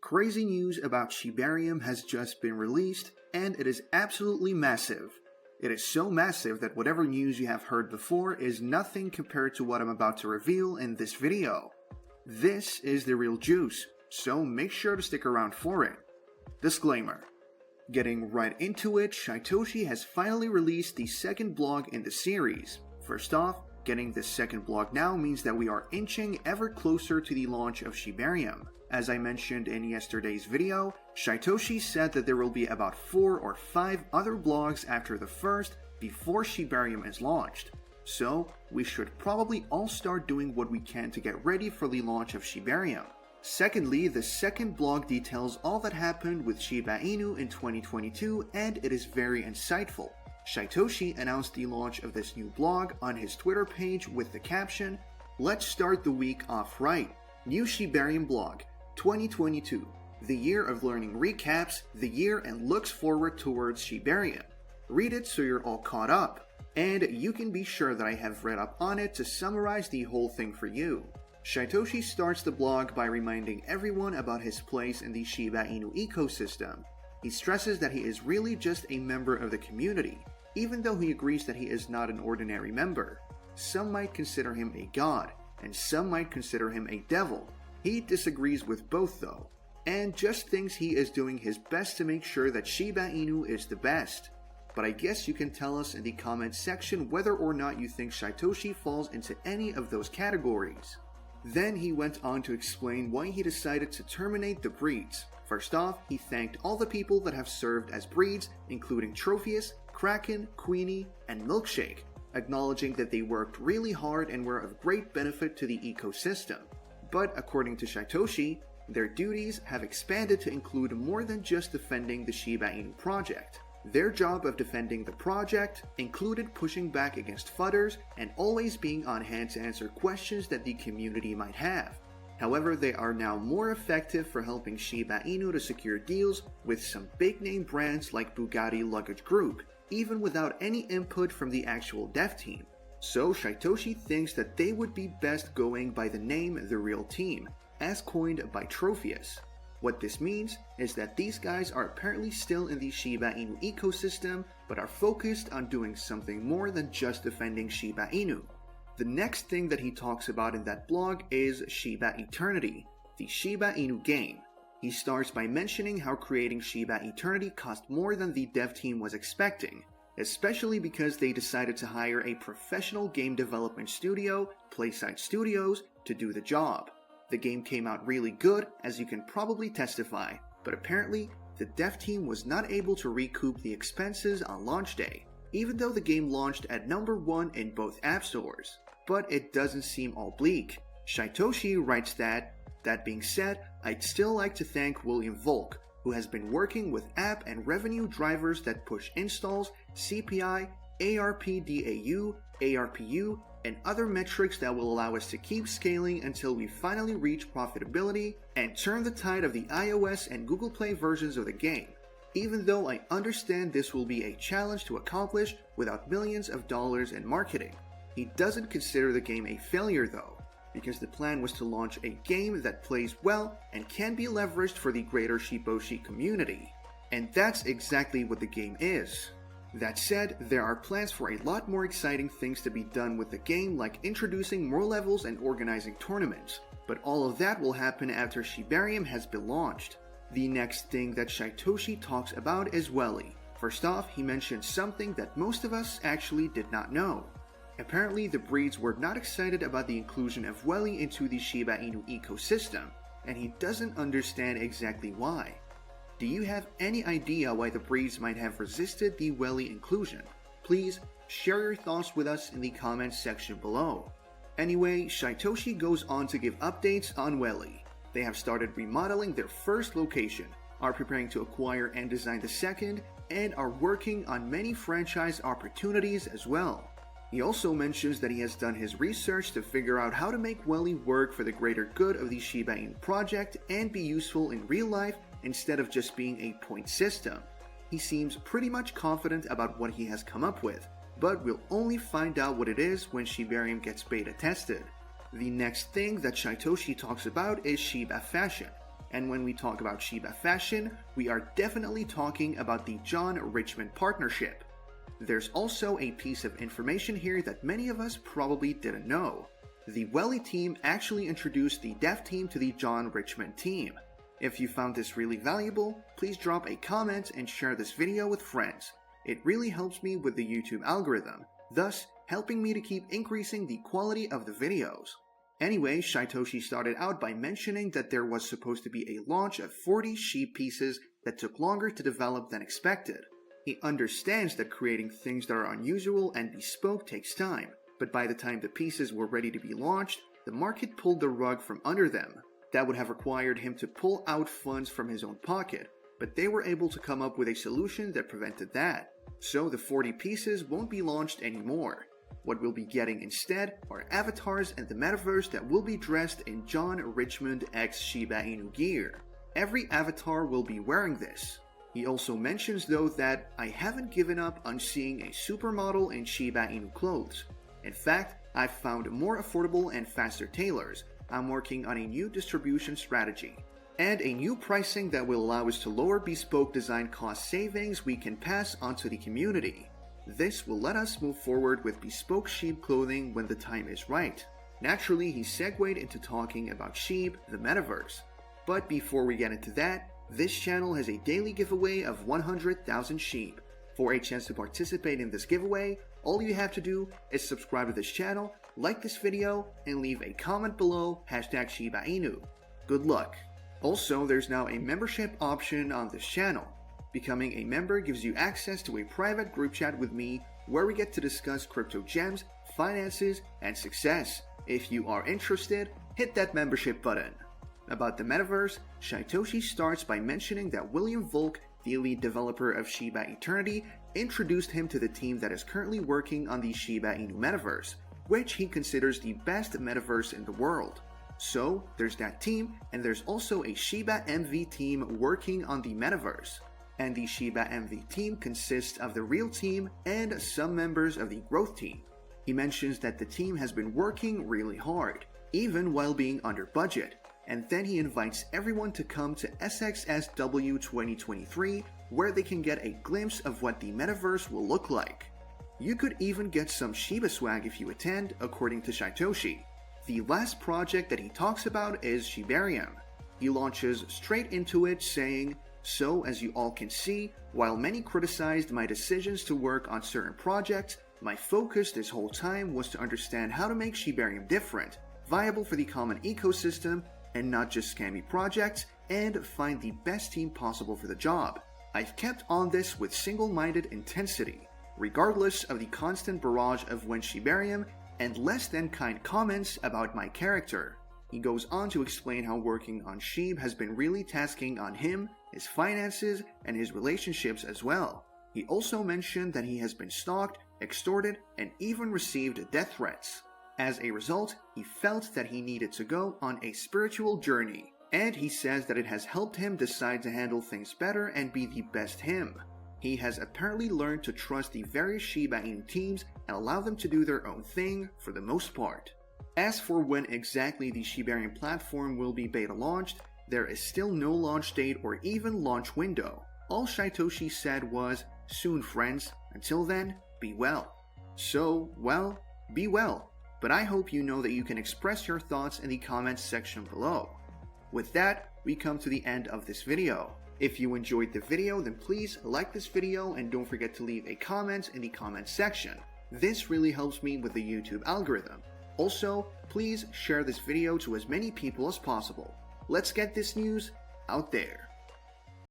Crazy news about Shibarium has just been released, and it is absolutely massive. It is so massive that whatever news you have heard before is nothing compared to what I'm about to reveal in this video. This is the real juice, so make sure to stick around for it. Disclaimer. Getting right into it, Shytoshi has finally released the second blog in the series. First off, getting this second blog now means that we are inching ever closer to the launch of Shibarium. As I mentioned in yesterday's video, Shytoshi said that there will be about 4 or 5 other blogs after the first before Shibarium is launched. So, we should probably all start doing what we can to get ready for the launch of Shibarium. Secondly, the second blog details all that happened with Shiba Inu in 2022, and it is very insightful. Shytoshi announced the launch of this new blog on his Twitter page with the caption, "Let's start the week off right. New Shibarium blog, 2022. The year of learning recaps the year and looks forward towards Shibarium. Read it so you're all caught up. And you can be sure that I have read up on it to summarize the whole thing for you." Shytoshi starts the blog by reminding everyone about his place in the Shiba Inu ecosystem. He stresses that he is really just a member of the community, even though he agrees that he is not an ordinary member. Some might consider him a god, and some might consider him a devil. He disagrees with both though, and just thinks he is doing his best to make sure that Shiba Inu is the best. But I guess you can tell us in the comments section whether or not you think Shytoshi falls into any of those categories. Then he went on to explain why he decided to terminate the breeds. First off, he thanked all the people that have served as breeds, including Tropheus, Kraken, Queenie, and Milkshake, acknowledging that they worked really hard and were of great benefit to the ecosystem. But according to Shytoshi, their duties have expanded to include more than just defending the Shiba Inu project. Their job of defending the project included pushing back against fudders and always being on hand to answer questions that the community might have. However, they are now more effective for helping Shiba Inu to secure deals with some big-name brands like Bugatti Luggage Group, even without any input from the actual dev team. So Shytoshi thinks that they would be best going by the name The Real Team, as coined by Tropheus. What this means is that these guys are apparently still in the Shiba Inu ecosystem, but are focused on doing something more than just defending Shiba Inu. The next thing that he talks about in that blog is Shiba Eternity, the Shiba Inu game. He starts by mentioning how creating Shiba Eternity cost more than the dev team was expecting, especially because they decided to hire a professional game development studio, Playside Studios, to do the job. The game came out really good, as you can probably testify, but apparently, the dev team was not able to recoup the expenses on launch day, even though the game launched at number 1 in both app stores. But it doesn't seem all bleak. Shytoshi writes that being said, I'd still like to thank William Volk, who has been working with app and revenue drivers that push installs, CPI, ARPDAU, ARPU, and other metrics that will allow us to keep scaling until we finally reach profitability and turn the tide of the iOS and Google Play versions of the game, even though I understand this will be a challenge to accomplish without millions of dollars in marketing. He doesn't consider the game a failure though, because the plan was to launch a game that plays well and can be leveraged for the greater Shytoshi community. And that's exactly what the game is. That said, there are plans for a lot more exciting things to be done with the game, like introducing more levels and organizing tournaments, but all of that will happen after Shibarium has been launched. The next thing that Shytoshi talks about is Welly. First off, he mentions something that most of us actually did not know. Apparently, the breeds were not excited about the inclusion of Welly into the Shiba Inu ecosystem, and he doesn't understand exactly why. Do you have any idea why the breeds might have resisted the Welly inclusion? Please share your thoughts with us in the comments section below. Anyway, Shytoshi goes on to give updates on Welly. They have started remodeling their first location, are preparing to acquire and design the second, and are working on many franchise opportunities as well. He also mentions that he has done his research to figure out how to make Welly work for the greater good of the Shiba Inu project and be useful in real life instead of just being a point system. He seems pretty much confident about what he has come up with, but we'll only find out what it is when Shibarium gets beta tested. The next thing that Shytoshi talks about is Shiba Fashion. And when we talk about Shiba Fashion, we are definitely talking about the John Richmond partnership. There's also a piece of information here that many of us probably didn't know. The Welly team actually introduced the dev team to the John Richmond team. If you found this really valuable, please drop a comment and share this video with friends. It really helps me with the YouTube algorithm, thus helping me to keep increasing the quality of the videos. Anyway, Shytoshi started out by mentioning that there was supposed to be a launch of 40 Shib pieces that took longer to develop than expected. He understands that creating things that are unusual and bespoke takes time, but by the time the pieces were ready to be launched, the market pulled the rug from under them. That would have required him to pull out funds from his own pocket, but they were able to come up with a solution that prevented that. So the 40 pieces won't be launched anymore. What we'll be getting instead are avatars in the metaverse that will be dressed in John Richmond x Shiba Inu gear. Every avatar will be wearing this. He also mentions though that I haven't given up on seeing a supermodel in Shiba Inu clothes. In fact, I've found more affordable and faster tailors. I'm working on a new distribution strategy and a new pricing that will allow us to lower bespoke design cost savings we can pass onto the community. This will let us move forward with bespoke Shib clothing when the time is right. Naturally, he segued into talking about Shib, the metaverse. But before we get into that, this channel has a daily giveaway of 100,000 Shib. For a chance to participate in this giveaway, all you have to do is subscribe to this channel, like this video, and leave a comment below #ShibaInu. Good luck! Also, there's now a membership option on this channel. Becoming a member gives you access to a private group chat with me where we get to discuss crypto gems, finances, and success. If you are interested, hit that membership button. About the metaverse, Shytoshi starts by mentioning that William Volk, the lead developer of Shiba Eternity, introduced him to the team that is currently working on the Shiba Inu metaverse, which he considers the best metaverse in the world. So, there's that team, and there's also a Shiba MV team working on the metaverse. And the Shiba MV team consists of the real team and some members of the growth team. He mentions that the team has been working really hard, even while being under budget, and then he invites everyone to come to SXSW 2023 where they can get a glimpse of what the metaverse will look like. You could even get some Shiba swag if you attend, according to Shytoshi. The last project that he talks about is Shibarium. He launches straight into it saying, "So as you all can see, while many criticized my decisions to work on certain projects, my focus this whole time was to understand how to make Shibarium different, viable for the common ecosystem, and not just scammy projects, and find the best team possible for the job. I've kept on this with single-minded intensity, regardless of the constant barrage of when Shibarium and less than kind comments about my character." He goes on to explain how working on Shib has been really tasking on him, his finances, and his relationships as well. He also mentioned that he has been stalked, extorted, and even received death threats. As a result, he felt that he needed to go on a spiritual journey, and he says that it has helped him decide to handle things better and be the best him. He has apparently learned to trust the various Shiba Inu teams and allow them to do their own thing for the most part. As for when exactly the Shibarium platform will be beta launched, there is still no launch date or even launch window. All Shytoshi said was, "Soon friends, until then, be well." So, well, be well, but I hope you know that you can express your thoughts in the comments section below. With that, we come to the end of this video. If you enjoyed the video, then please like this video and don't forget to leave a comment in the comments section. This really helps me with the YouTube algorithm. Also, please share this video to as many people as possible. Let's get this news out there.